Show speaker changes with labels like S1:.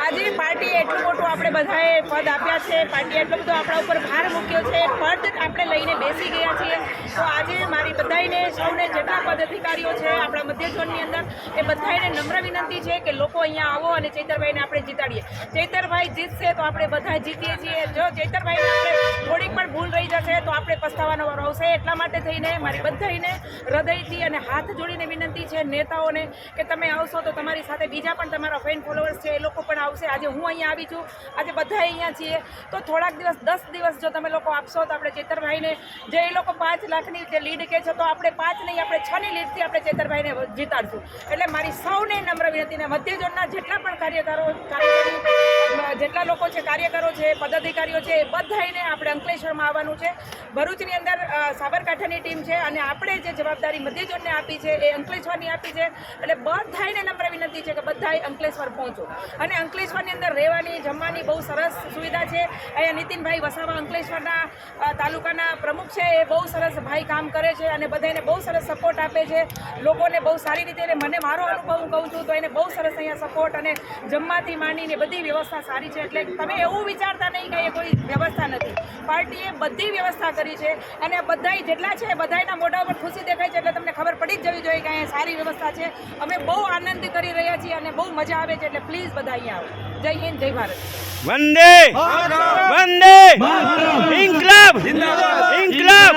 S1: આજે પાર્ટીએ એટલું મોટું આપણે બધાએ પદ આપ્યા છે, પાર્ટીએ એટલો બધો આપણા ઉપર ભાર મૂક્યો છે, પદ આપણે લઈને બેસી ગયા છીએ. તો આજે મારી બધાને સૌને જેટલા પદ અધિકારીઓ છે આપણા મધ્ય ઝોનની અંદર એ બધાને નમ્ર વિનંતી છે કે લોકો અહીંયા આવો અને ચૈતરભાઈને આપણે જીતાડીએ. ચૈતરભાઈ જીતશે તો આપણે બધા જીતીએ છીએ. જો ચૈતરભાઈને આપણે થોડીક પણ ભૂલ રહી જશે તો આપણે પસ્તાવાનો વારો આવશે. એટલા માટે થઈને મારી બધાને હૃદયથી અને હાથ જોડીને વિનંતી છે નેતાઓને કે તમે આવશો તો તમારી સાથે બીજા પણ તમારા ફેન ફોલોઅર્સ છે એ લોકો પણ આવશે. આજે હું અહીંયા આવી છું, આજે બધા અહીંયા છીએ, તો થોડાક દિવસ 10 દિવસ જો તમે લોકો આપશો તો આપણે ચૈતરભાઈને જે એ લોકો 5 લાખની જે લીડ કહે છે તો આપણે 5 નહીં આપણે 6ની લીડથી આપણે ચૈતરભાઈને જીતાડશું. એટલે મારી સૌને નમ્ર વિનંતીને મધ્ય ઝોનના જેટલા પણ જેટલા લોકો છે, કાર્યકરો છે, પદાધિકારીઓ છે, એ બધાને આપણે અંકલેશ્વરમાં આવવાનું છે. ભરૂચની અંદર સાબરકાંઠાની ટીમ છે અને આપણે જે જવાબદારી મધ્ય ઝોનને આપી છે એ અંકલેશ્વરની આપી છે. એટલે બધાને નમ્ર વિનંતી છે કે બધાએ અંકલેશ્વર પહોંચો. અને અંકલેશ્વરની અંદર રહેવાની જમવાની બહુ સરસ સુવિધા છે. અહીંયા નીતિનભાઈ વસાવા અંકલેશ્વરના તાલુકાના પ્રમુખ છે, એ બહુ સરસ ભાઈ કામ કરે છે અને બધાને બહુ સરસ સપોર્ટ આપે છે લોકોને બહુ સારી રીતે. એટલે મને મારો અનુભવ હું કહું છું તો એને બહુ સરસ અહીંયા સપોર્ટ અને જમવાથી માંડીને બધી વ્યવસ્થા સારી છે. એટલે તમે એવું વિચારતા નહીં કે એ કોઈ વ્યવસ્થા નથી, પાર્ટીએ બધી વ્યવસ્થા કરી છે અને બધા જેટલા છે બધાના મોઢા ઉપર ખુશી દેખાય છે. એટલે તમને ખબર પડી જ જવી જોઈએ કે અહીંયા સારી વ્યવસ્થા છે. અમે બહુ આનંદ કરી રહ્યા છીએ અને બહુ મજા આવે છે. એટલે પ્લીઝ બધા અહીંયા આવો. જય હિન્દ, જય ભારત.
S2: વંદે વંદે ઇન્કલાબ ઇન્કલાબ.